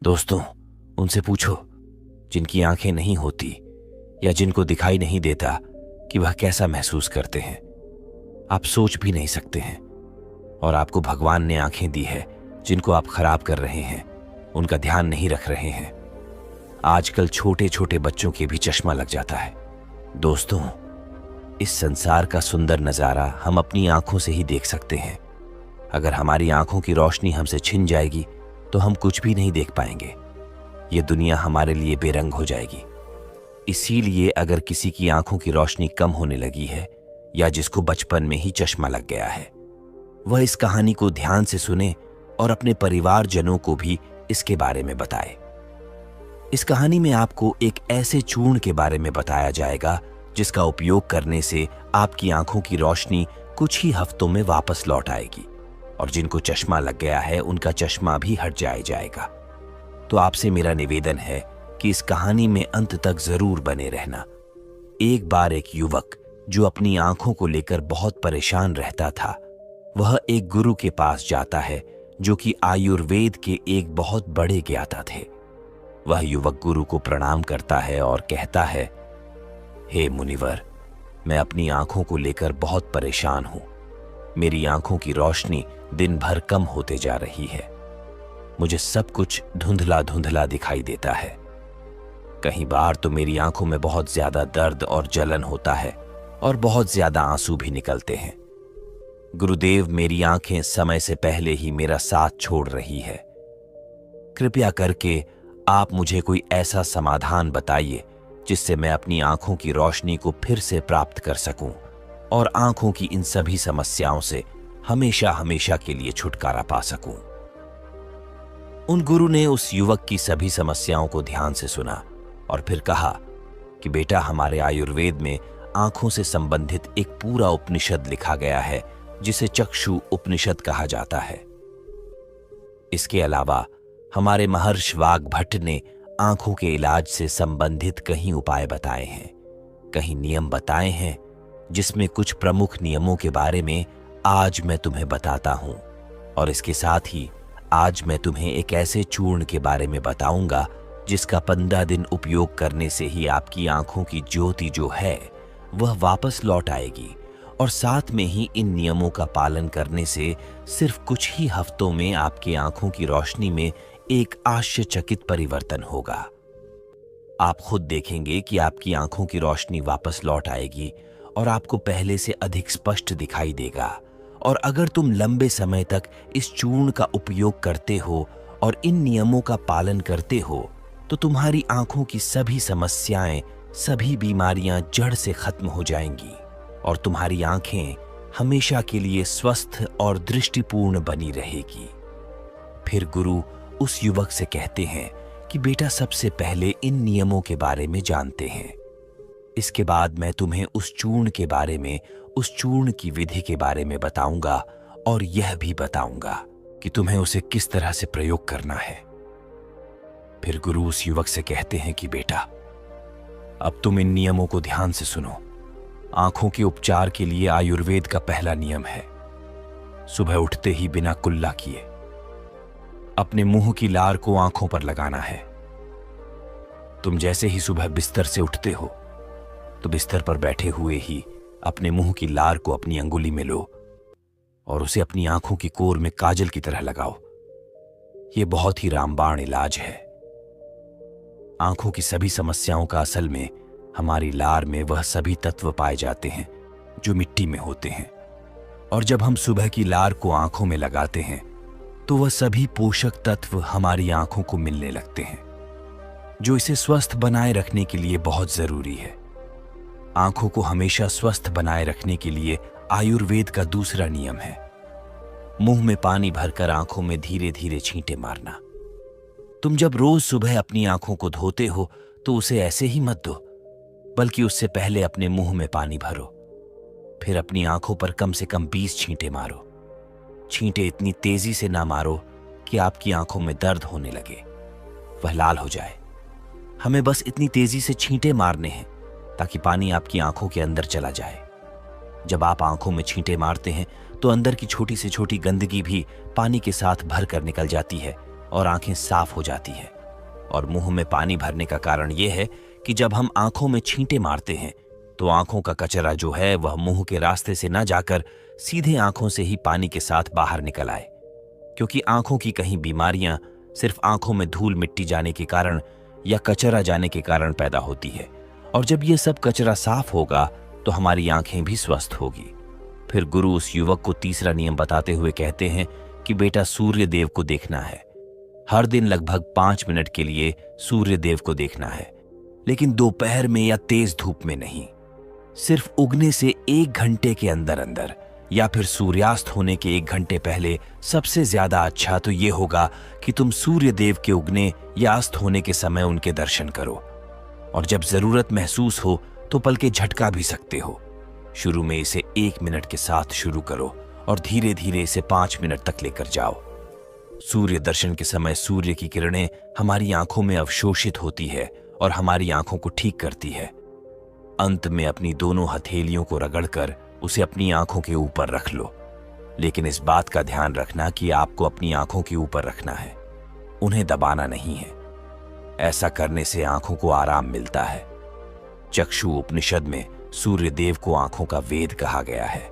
दोस्तों, उनसे पूछो जिनकी आंखें नहीं होती या जिनको दिखाई नहीं देता कि वह कैसा महसूस करते हैं। आप सोच भी नहीं सकते हैं। और आपको भगवान ने आंखें दी है जिनको आप खराब कर रहे हैं, उनका ध्यान नहीं रख रहे हैं। आजकल छोटे छोटे बच्चों के भी चश्मा लग जाता है। दोस्तों, इस संसार का सुंदर नजारा हम अपनी आंखों से ही देख सकते हैं। अगर हमारी आंखों की रोशनी हमसे छिन जाएगी तो हम कुछ भी नहीं देख पाएंगे। ये दुनिया हमारे लिए बेरंग हो जाएगी। इसीलिए अगर किसी की आंखों की रोशनी कम होने लगी है या जिसको बचपन में ही चश्मा लग गया है, वह इस कहानी को ध्यान से सुने और अपने परिवारजनों को भी इसके बारे में बताए। इस कहानी में आपको एक ऐसे चूर्ण के बारे में बताया जाएगा जिसका उपयोग करने से आपकी आंखों की रोशनी कुछ ही हफ्तों में वापस लौट आएगी और जिनको चश्मा लग गया है उनका चश्मा भी हट जाएगा। तो आपसे मेरा निवेदन है कि इस कहानी में अंत तक जरूर बने रहना। एक बार एक युवक जो अपनी आंखों को लेकर बहुत परेशान रहता था, वह एक गुरु के पास जाता है जो कि आयुर्वेद के एक बहुत बड़े ज्ञाता थे। वह युवक गुरु को प्रणाम करता है और कहता है, हे मुनिवर, मैं अपनी आंखों को लेकर बहुत परेशान हूं। मेरी आंखों की रोशनी दिन भर कम होते जा रही है। मुझे सब कुछ धुंधला धुंधला दिखाई देता है। कहीं बार तो मेरी आंखों में बहुत ज्यादा दर्द और जलन होता है और बहुत ज्यादा आंसू भी निकलते हैं। गुरुदेव, मेरी आंखें समय से पहले ही मेरा साथ छोड़ रही है। कृपया करके आप मुझे कोई ऐसा समाधान बताइए जिससे मैं अपनी आंखों की रोशनी को फिर से प्राप्त कर सकूं और आंखों की इन सभी समस्याओं से हमेशा हमेशा के लिए छुटकारा पा सकूं। उन गुरु ने उस युवक की सभी समस्याओं को ध्यान से सुना और फिर कहा कि बेटा, हमारे आयुर्वेद में आंखों से संबंधित एक पूरा उपनिषद लिखा गया है जिसे चक्षु उपनिषद कहा जाता है। इसके अलावा हमारे महर्षि वाग्भट ने आंखों के इलाज से संबंधित कई उपाय बताए हैं, कई नियम बताए हैं, जिसमें कुछ प्रमुख नियमों के बारे में आज मैं तुम्हें बताता हूं। और इसके साथ ही आज मैं तुम्हें एक ऐसे चूर्ण के बारे में बताऊंगा जिसका 15 दिन उपयोग करने से ही आपकी आंखों की ज्योति जो है वह वापस लौट आएगी। और साथ में ही इन नियमों का पालन करने से सिर्फ कुछ ही हफ्तों में आपकी आंखों की रोशनी में एक आश्चर्यचकित परिवर्तन होगा। आप खुद देखेंगे कि आपकी आंखों की रोशनी वापस लौट आएगी और आपको पहले से अधिक स्पष्ट दिखाई देगा। और अगर तुम लंबे समय तक इस चूर्ण का उपयोग करते हो और इन नियमों का पालन करते हो तो तुम्हारी आंखों की सभी समस्याएं, सभी बीमारियां जड़ से खत्म हो जाएंगी और तुम्हारी आंखें हमेशा के लिए स्वस्थ और दृष्टिपूर्ण बनी रहेगी। फिर गुरु उस युवक से कहते हैं कि बेटा, सबसे पहले इन नियमों के बारे में जानते हैं। इसके बाद मैं तुम्हें उस चूर्ण के बारे में, उस चूर्ण की विधि के बारे में बताऊंगा और यह भी बताऊंगा कि तुम्हें उसे किस तरह से प्रयोग करना है। फिर गुरु उस युवक से कहते हैं कि बेटा, अब तुम इन नियमों को ध्यान से सुनो। आंखों के उपचार के लिए आयुर्वेद का पहला नियम है, सुबह उठते ही बिना कुल्ला किए अपने मुंह की लार को आंखों पर लगाना है। तुम जैसे ही सुबह बिस्तर से उठते हो तो बिस्तर पर बैठे हुए ही अपने मुंह की लार को अपनी अंगुली में लो और उसे अपनी आंखों की कोर में काजल की तरह लगाओ। यह बहुत ही रामबाण इलाज है। आंखों की सभी समस्याओं का असल में हमारी लार में वह सभी तत्व पाए जाते हैं जो मिट्टी में होते हैं। और जब हम सुबह की लार को आंखों में लगाते हैं तो वह सभी पोषक तत्व हमारी आंखों को मिलने लगते हैं, जो इसे स्वस्थ बनाए रखने के लिए बहुत जरूरी है। आंखों को हमेशा स्वस्थ बनाए रखने के लिए आयुर्वेद का दूसरा नियम है, मुंह में पानी भरकर आंखों में धीरे धीरे छींटे मारना। तुम जब रोज सुबह अपनी आंखों को धोते हो तो उसे ऐसे ही मत धो, बल्कि उससे पहले अपने मुंह में पानी भरो। फिर अपनी आंखों पर कम से कम 20 छींटे मारो। छींटे इतनी तेजी से ना मारो कि आपकी आंखों में दर्द होने लगे, वह लाल हो जाए। हमें बस इतनी तेजी से छींटे मारने हैं ताकि पानी आपकी आंखों के अंदर चला जाए। जब आप आंखों में छींटे मारते हैं तो अंदर की छोटी से छोटी गंदगी भी पानी के साथ भर कर निकल जाती है और आंखें साफ हो जाती हैं। और मुंह में पानी भरने का कारण यह है कि जब हम आंखों में छींटे मारते हैं तो आंखों का कचरा जो है वह मुंह के रास्ते से ना जाकर सीधे आंखों से ही पानी के साथ बाहर निकल आए, क्योंकि आंखों की कहीं बीमारियां सिर्फ आंखों में धूल मिट्टी जाने के कारण या कचरा जाने के कारण पैदा होती है। और जब यह सब कचरा साफ होगा तो हमारी आंखें भी स्वस्थ होगी। फिर गुरु उस युवक को तीसरा नियम बताते हुए कहते हैं कि बेटा, सूर्य देव को देखना है। हर दिन लगभग 5 मिनट के लिए सूर्य देव को देखना है, लेकिन दोपहर में या तेज धूप में नहीं। सिर्फ उगने से 1 घंटे के अंदर अंदर या फिर सूर्यास्त होने के 1 घंटे पहले सबसे ज्यादा अच्छा तो यह होगा कि तुम सूर्य देव के उगने या अस्त होने के समय उनके दर्शन करो। और जब जरूरत महसूस हो तो पलके झटका भी सकते हो। शुरू में इसे 1 मिनट के साथ शुरू करो और धीरे धीरे इसे 5 मिनट तक लेकर जाओ। सूर्य दर्शन के समय सूर्य की किरणें हमारी आंखों में अवशोषित होती है और हमारी आंखों को ठीक करती है। अंत में अपनी दोनों हथेलियों को रगड़कर उसे अपनी आंखों के ऊपर रख लो, लेकिन इस बात का ध्यान रखना कि आपको अपनी आंखों के ऊपर रखना है, उन्हें दबाना नहीं है। ऐसा करने से आंखों को आराम मिलता है। चक्षु उपनिषद में सूर्य देव को आंखों का वेद कहा गया है।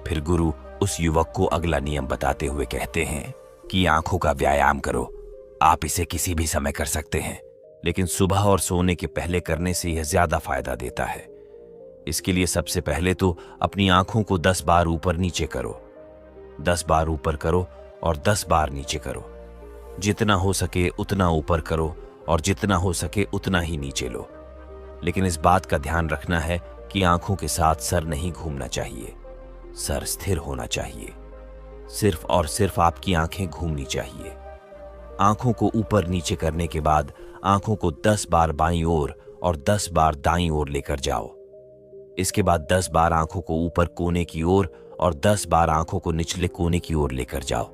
फिर गुरु उस युवक को अगला नियम बताते हुए कहते हैं कि आंखों का व्यायाम करो। आप इसे किसी भी समय कर सकते हैं, लेकिन सुबह और सोने के पहले करने से यह ज्यादा फायदा देता है। इसके लिए सबसे पहले तो अपनी आंखों को 10 बार ऊपर नीचे करो। 10 बार ऊपर करो और 10 बार नीचे करो। जितना हो सके उतना ऊपर करो और जितना हो सके उतना ही नीचे लो। लेकिन इस बात का ध्यान रखना है कि आंखों के साथ सर नहीं घूमना चाहिए, सर स्थिर होना चाहिए। सिर्फ और सिर्फ आपकी आंखें घूमनी चाहिए। आंखों को ऊपर नीचे करने के बाद आंखों को 10 बार बाईं ओर और 10 बार दाईं ओर लेकर जाओ। इसके बाद 10 बार आंखों को ऊपर कोने की ओर और 10 बार आंखों को निचले कोने की ओर लेकर जाओ।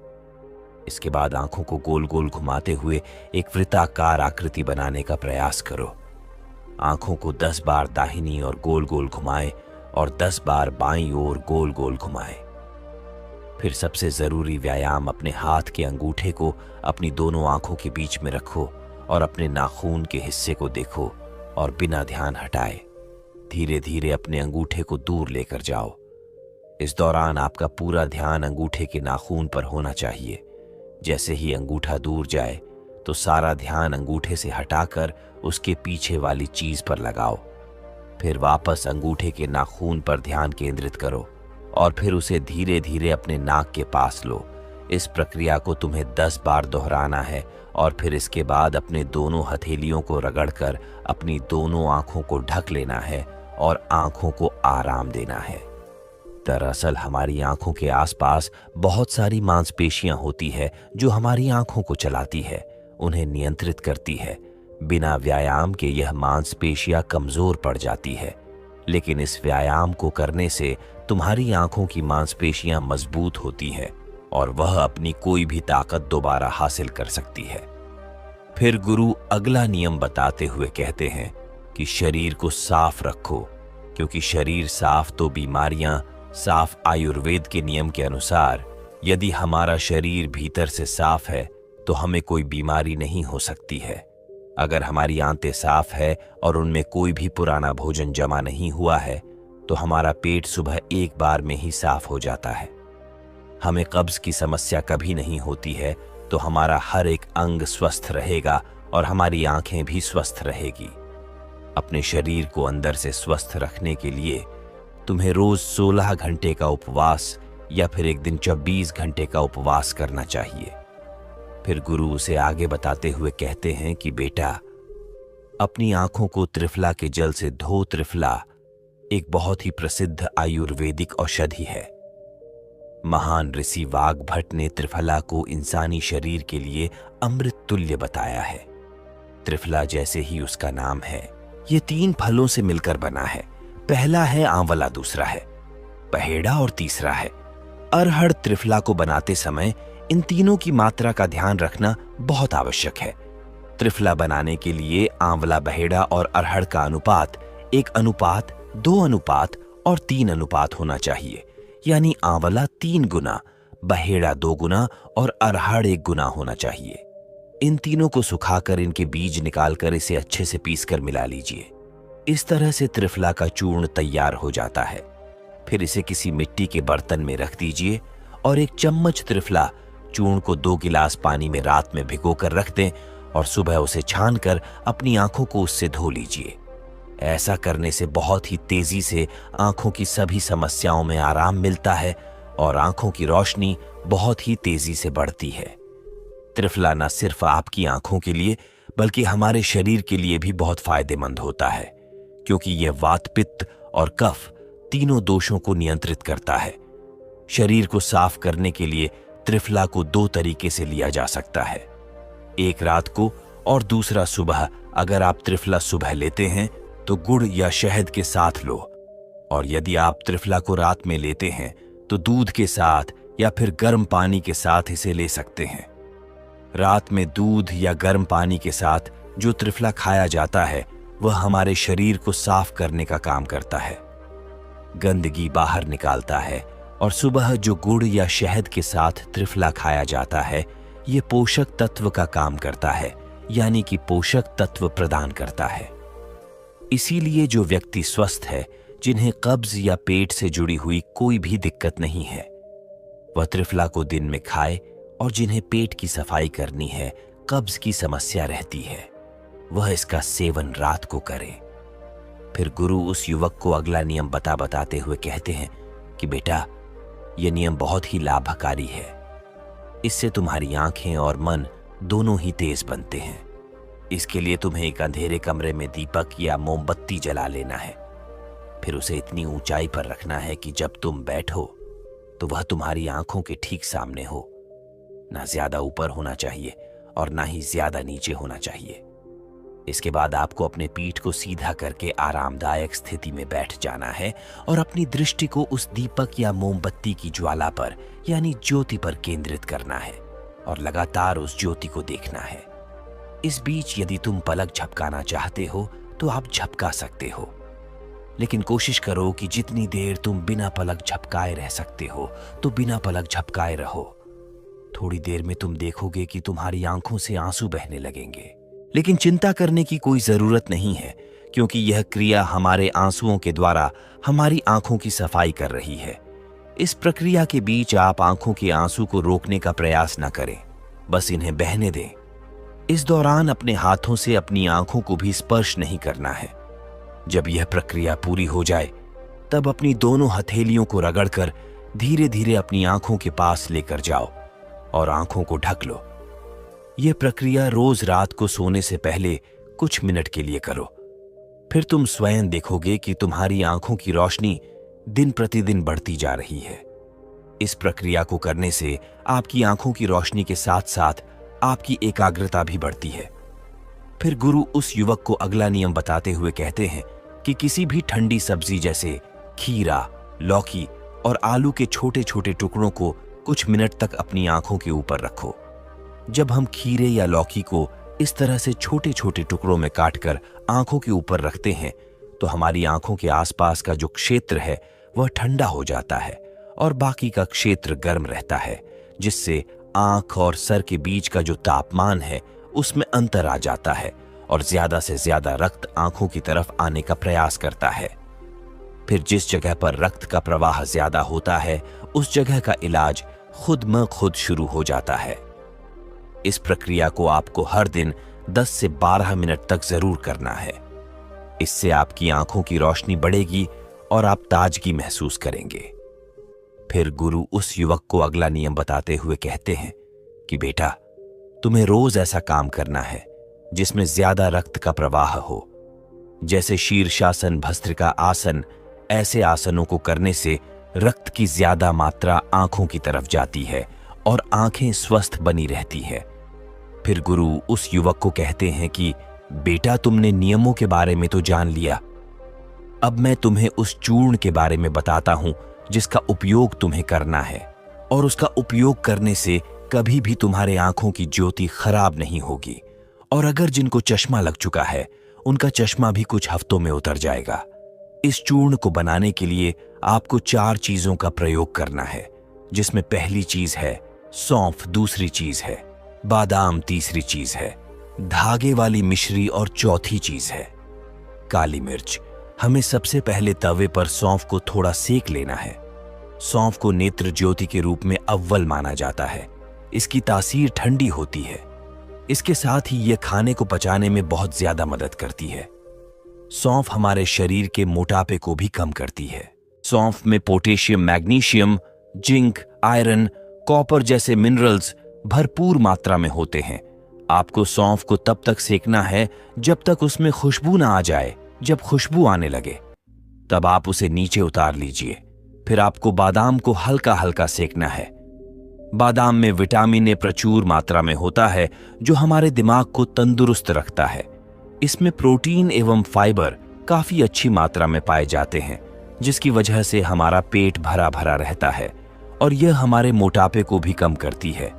इसके बाद आंखों को गोल गोल घुमाते हुए एक वृत्ताकार आकृति बनाने का प्रयास करो। आंखों को 10 बार दाहिनी और गोल गोल घुमाएं और 10 बार बाईं ओर गोल गोल घुमाएं। फिर सबसे जरूरी व्यायाम, अपने हाथ के अंगूठे को अपनी दोनों आंखों के बीच में रखो और अपने नाखून के हिस्से को देखो और बिना ध्यान हटाए धीरे धीरे अपने अंगूठे को दूर लेकर जाओ। इस दौरान आपका पूरा ध्यान अंगूठे के नाखून पर होना चाहिए। जैसे ही अंगूठा दूर जाए तो सारा ध्यान अंगूठे से हटाकर उसके पीछे वाली चीज पर लगाओ। फिर वापस अंगूठे के नाखून पर ध्यान केंद्रित करो और फिर उसे धीरे धीरे अपने नाक के पास लो। इस प्रक्रिया को तुम्हें 10 बार दोहराना है और फिर इसके बाद अपने दोनों हथेलियों को रगड़कर अपनी दोनों आंखों को ढक लेना है और आंखों को आराम देना है। दरअसल हमारी आंखों के आसपास बहुत सारी मांसपेशियां होती है जो हमारी आंखों को चलाती है, उन्हें नियंत्रित करती है। बिना व्यायाम के यह मांसपेशियां कमजोर पड़ जाती है, लेकिन इस व्यायाम को करने से तुम्हारी आंखों की मांसपेशियां मजबूत होती है और वह अपनी कोई भी ताकत दोबारा हासिल कर सकती है। फिर गुरु अगला नियम बताते हुए कहते हैं कि शरीर को साफ रखो, क्योंकि शरीर साफ तो बीमारियां साफ। आयुर्वेद के नियम के अनुसार यदि हमारा शरीर भीतर से साफ है तो हमें कोई बीमारी नहीं हो सकती है। अगर हमारी आंतें साफ है और उनमें कोई भी पुराना भोजन जमा नहीं हुआ है तो हमारा पेट सुबह एक बार में ही साफ हो जाता है। हमें कब्ज की समस्या कभी नहीं होती है तो हमारा हर एक अंग स्वस्थ रहेगा और हमारी आंखें भी स्वस्थ रहेगी। अपने शरीर को अंदर से स्वस्थ रखने के लिए तुम्हें रोज 16 घंटे का उपवास या फिर एक दिन 24 घंटे का उपवास करना चाहिए। फिर गुरु उसे आगे बताते हुए कहते हैं कि बेटा, अपनी आंखों को त्रिफला के जल से धो। त्रिफला एक बहुत ही प्रसिद्ध आयुर्वेदिक औषधि है। महान ऋषि वाग्भट ने त्रिफला को इंसानी शरीर के लिए अमृत तुल्य बताया है। त्रिफला जैसे ही उसका नाम है, ये 3 फलों से मिलकर बना है। पहला है आंवला, दूसरा है पहेड़ा और तीसरा है अरहर। त्रिफला को बनाते समय इन तीनों की मात्रा का ध्यान रखना बहुत आवश्यक है। त्रिफला बनाने के लिए आंवला, बहेड़ा और अरहर का अनुपात 1 अनुपात 2 अनुपात और 3 अनुपात होना चाहिए। यानी आंवला 3 गुना, बहेड़ा 2 गुना और अरहड़ 1 गुना होना चाहिए। इन तीनों को सुखाकर इनके बीज निकालकर इसे अच्छे से पीसकर मिला लीजिए। इस तरह से त्रिफला का चूर्ण तैयार हो जाता है। फिर इसे किसी मिट्टी के बर्तन में रख दीजिए और 1 चम्मच त्रिफला चूर्ण को 2 गिलास पानी में रात में भिगोकर रख दें और सुबह उसे छानकर अपनी आंखों को उससे धो लीजिए। ऐसा करने से बहुत ही तेजी से आंखों की सभी समस्याओं में आराम मिलता है और आंखों की रोशनी बहुत ही तेजी से बढ़ती है। त्रिफला न सिर्फ आपकी आंखों के लिए बल्कि हमारे शरीर के लिए भी बहुत फायदेमंद होता है, क्योंकि यह वात, पित्त और कफ तीनों दोषों को नियंत्रित करता है। शरीर को साफ करने के लिए त्रिफला को 2 तरीके से लिया जा सकता है, एक रात को और दूसरा सुबह। अगर आप त्रिफला सुबह लेते हैं तो गुड़ या शहद के साथ लो, और यदि आप त्रिफला को रात में लेते हैं तो दूध के साथ या फिर गर्म पानी के साथ इसे ले सकते हैं। रात में दूध या गर्म पानी के साथ जो त्रिफला खाया जाता है वह हमारे शरीर को साफ करने का काम करता है, गंदगी बाहर निकालता है। और सुबह जो गुड़ या शहद के साथ त्रिफला खाया जाता है ये पोषक तत्व का काम करता है, यानी कि पोषक तत्व प्रदान करता है। इसीलिए जो व्यक्ति स्वस्थ है, जिन्हें कब्ज या पेट से जुड़ी हुई कोई भी दिक्कत नहीं है, वह त्रिफला को दिन में खाए, और जिन्हें पेट की सफाई करनी है, कब्ज की समस्या रहती है, वह इसका सेवन रात को करें। फिर गुरु उस युवक को अगला नियम बताते हुए कहते हैं कि बेटा, यह नियम बहुत ही लाभकारी है। इससे तुम्हारी आंखें और मन दोनों ही तेज बनते हैं। इसके लिए तुम्हें एक अंधेरे कमरे में दीपक या मोमबत्ती जला लेना है। फिर उसे इतनी ऊंचाई पर रखना है कि जब तुम बैठो तो वह तुम्हारी आंखों के ठीक सामने हो। ना ज्यादा ऊपर होना चाहिए और ना ही ज्यादा नीचे होना चाहिए। इसके बाद आपको अपने पीठ को सीधा करके आरामदायक स्थिति में बैठ जाना है और अपनी दृष्टि को उस दीपक या मोमबत्ती की ज्वाला पर, यानी ज्योति पर केंद्रित करना है और लगातार उस ज्योति को देखना है। इस बीच यदि तुम पलक झपकाना चाहते हो तो आप झपका सकते हो, लेकिन कोशिश करो कि जितनी देर तुम बिना पलक झपकाए रह सकते हो तो बिना पलक झपकाए रहो। थोड़ी देर में तुम देखोगे कि तुम्हारी आंखों से आंसू बहने लगेंगे, लेकिन चिंता करने की कोई जरूरत नहीं है, क्योंकि यह क्रिया हमारे आंसुओं के द्वारा हमारी आंखों की सफाई कर रही है। इस प्रक्रिया के बीच आप आंखों के आंसू को रोकने का प्रयास न करें, बस इन्हें बहने दें। इस दौरान अपने हाथों से अपनी आंखों को भी स्पर्श नहीं करना है। जब यह प्रक्रिया पूरी हो जाए तब अपनी दोनों हथेलियों को रगड़कर धीरे धीरे अपनी आंखों के पास लेकर जाओ और आंखों को ढक लो। यह प्रक्रिया रोज रात को सोने से पहले कुछ मिनट के लिए करो। फिर तुम स्वयं देखोगे कि तुम्हारी आंखों की रोशनी दिन प्रतिदिन बढ़ती जा रही है। इस प्रक्रिया को करने से आपकी आंखों की रोशनी के साथ साथ आपकी एकाग्रता भी बढ़ती है। फिर गुरु उस युवक को अगला नियम बताते हुए कहते हैं कि किसी भी ठंडी सब्जी जैसे खीरा, लौकी और आलू के छोटे छोटे टुकड़ों को कुछ मिनट तक अपनी आंखों के ऊपर रखो। जब हम खीरे या लौकी को इस तरह से छोटे छोटे टुकड़ों में काटकर आंखों के ऊपर रखते हैं तो हमारी आंखों के आसपास का जो क्षेत्र है वह ठंडा हो जाता है और बाकी का क्षेत्र गर्म रहता है, जिससे आंख और सर के बीच का जो तापमान है उसमें अंतर आ जाता है और ज्यादा से ज्यादा रक्त आंखों की तरफ आने का प्रयास करता है। फिर जिस जगह पर रक्त का प्रवाह ज्यादा होता है उस जगह का इलाज खुद म खुद शुरू हो जाता है। इस प्रक्रिया को आपको हर दिन 10 से 12 मिनट तक जरूर करना है। इससे आपकी आंखों की रोशनी बढ़ेगी और आप ताजगी महसूस करेंगे। फिर गुरु उस युवक को अगला नियम बताते हुए कहते हैं कि बेटा, तुम्हें रोज ऐसा काम करना है जिसमें ज्यादा रक्त का प्रवाह हो। जैसे शीर्षासन, भस्त्रिका आसन, ऐसे आसनों को करने से रक्त की ज्यादा मात्रा आंखों की तरफ जाती है और आंखें स्वस्थ बनी रहती है। फिर गुरु उस युवक को कहते हैं कि बेटा, तुमने नियमों के बारे में तो जान लिया, अब मैं तुम्हें उस चूर्ण के बारे में बताता हूं जिसका उपयोग तुम्हें करना है, और उसका उपयोग करने से कभी भी तुम्हारे आंखों की ज्योति खराब नहीं होगी। और अगर जिनको चश्मा लग चुका है उनका चश्मा भी कुछ हफ्तों में उतर जाएगा। इस चूर्ण को बनाने के लिए आपको 4 चीजों का प्रयोग करना है, जिसमें पहली चीज है सौंफ, दूसरी चीज है बादाम, तीसरी चीज है धागे वाली मिश्री और चौथी चीज है काली मिर्च। हमें सबसे पहले तवे पर सौंफ को थोड़ा सेक लेना है। सौंफ को नेत्र ज्योति के रूप में अव्वल माना जाता है। इसकी तासीर ठंडी होती है। इसके साथ ही यह खाने को पचाने में बहुत ज्यादा मदद करती है। सौंफ हमारे शरीर के मोटापे को भी कम करती है। सौंफ में potassium, magnesium, zinc, iron, copper जैसे मिनरल्स भरपूर मात्रा में होते हैं। आपको सौंफ को तब तक सेकना है जब तक उसमें खुशबू ना आ जाए। जब खुशबू आने लगे तब आप उसे नीचे उतार लीजिए। फिर आपको बादाम को हल्का हल्का सेकना है। बादाम में विटामिन ए प्रचुर मात्रा में होता है जो हमारे दिमाग को तंदुरुस्त रखता है। इसमें प्रोटीन एवं फाइबर काफी अच्छी मात्रा में पाए जाते हैं, जिसकी वजह से हमारा पेट भरा भरा रहता है और यह हमारे मोटापे को भी कम करती है।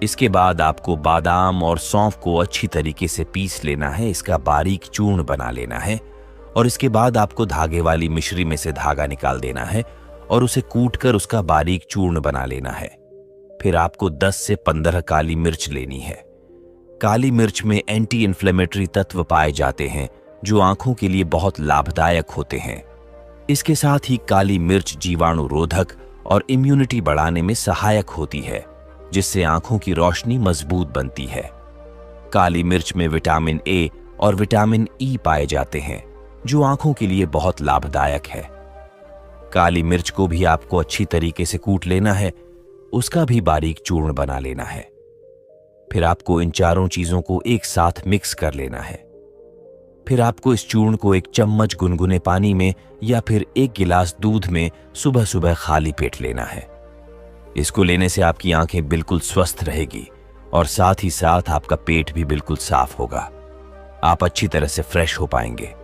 इसके बाद आपको बादाम और सौंफ को अच्छी तरीके से पीस लेना है। इसका बारीक चूर्ण बना लेना है और इसके बाद आपको धागे वाली मिश्री में से धागा निकाल देना है और उसे कूटकर उसका बारीक चूर्ण बना लेना है। फिर आपको 10 से 15 काली मिर्च लेनी है। काली मिर्च में एंटी इन्फ्लेमेटरी तत्व पाए जाते हैं जो आंखों के लिए बहुत लाभदायक होते हैं। इसके साथ ही काली मिर्च जीवाणु रोधक और इम्यूनिटी बढ़ाने में सहायक होती है, जिससे आंखों की रोशनी मजबूत बनती है। काली मिर्च में विटामिन ए और विटामिन ई पाए जाते हैं जो आंखों के लिए बहुत लाभदायक है। काली मिर्च को भी आपको अच्छी तरीके से कूट लेना है, उसका भी बारीक चूर्ण बना लेना है। फिर आपको इन चारों चीजों को एक साथ मिक्स कर लेना है। फिर आपको इस चूर्ण को एक चम्मच गुनगुने पानी में या फिर 1 गिलास दूध में सुबह सुबह खाली पेट लेना है। इसको लेने से आपकी आंखें बिल्कुल स्वस्थ रहेगी और साथ ही साथ आपका पेट भी बिल्कुल साफ होगा। आप अच्छी तरह से फ्रेश हो पाएंगे।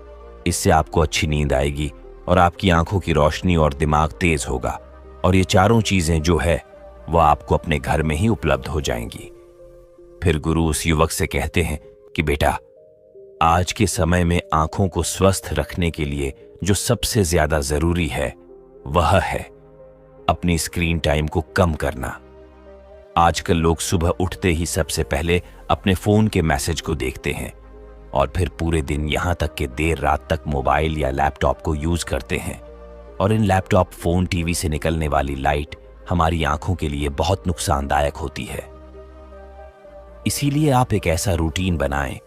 इससे आपको अच्छी नींद आएगी और आपकी आंखों की रोशनी और दिमाग तेज होगा और ये चारों चीजें जो है वह आपको अपने घर में ही उपलब्ध हो जाएंगी। फिर गुरु उस युवक से कहते हैं कि बेटा, आज के समय में आंखों को स्वस्थ रखने के लिए जो सबसे ज्यादा जरूरी है वह है अपनी स्क्रीन टाइम को कम करना। आजकल लोग सुबह उठते ही सबसे पहले अपने फोन के मैसेज को देखते हैं और फिर पूरे दिन यहां तक कि देर रात तक मोबाइल या लैपटॉप को यूज करते हैं। और इन लैपटॉप, फोन, टीवी से निकलने वाली लाइट हमारी आंखों के लिए बहुत नुकसानदायक होती है। इसीलिए आप एक ऐसा रूटीन बनाएं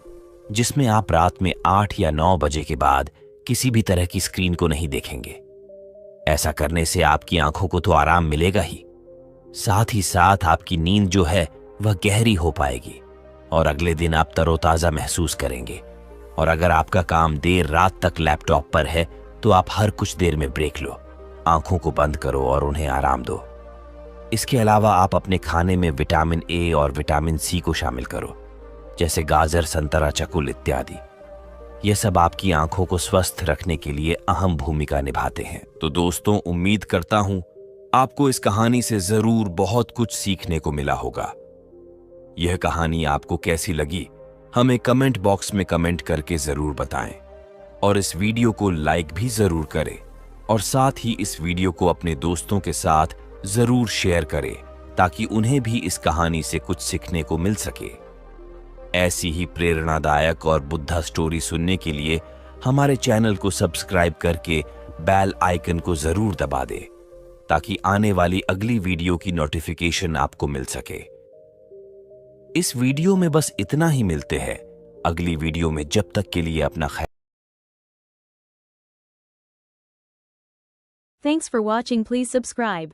जिसमें आप रात में 8 या 9 बजे के बाद किसी भी तरह की स्क्रीन को नहीं देखेंगे। ऐसा करने से आपकी आंखों को तो आराम मिलेगा ही साथ आपकी नींद जो है वह गहरी हो पाएगी और अगले दिन आप तरोताजा महसूस करेंगे। और अगर आपका काम देर रात तक लैपटॉप पर है तो आप हर कुछ देर में ब्रेक लो, आंखों को बंद करो और उन्हें आराम दो। इसके अलावा आप अपने खाने में विटामिन ए और विटामिन सी को शामिल करो, जैसे गाजर, संतरा, चकुल इत्यादि। यह सब आपकी आंखों को स्वस्थ रखने के लिए अहम भूमिका निभाते हैं। तो दोस्तों, उम्मीद करता हूं आपको इस कहानी से जरूर बहुत कुछ सीखने को मिला होगा। यह कहानी आपको कैसी लगी हमें कमेंट बॉक्स में कमेंट करके जरूर बताएं और इस वीडियो को लाइक भी जरूर करें और साथ ही इस वीडियो को अपने दोस्तों के साथ जरूर शेयर करें ताकि उन्हें भी इस कहानी से कुछ सीखने को मिल सके। ऐसी ही प्रेरणादायक और बुद्धा स्टोरी सुनने के लिए हमारे चैनल को सब्सक्राइब करके बेल आइकन को जरूर दबा दें ताकि आने वाली अगली वीडियो की नोटिफिकेशन आपको मिल सके। इस वीडियो में बस इतना ही। मिलते हैं अगली वीडियो में। जब तक के लिए अपना ख्याल। Thanks for watching. Please subscribe.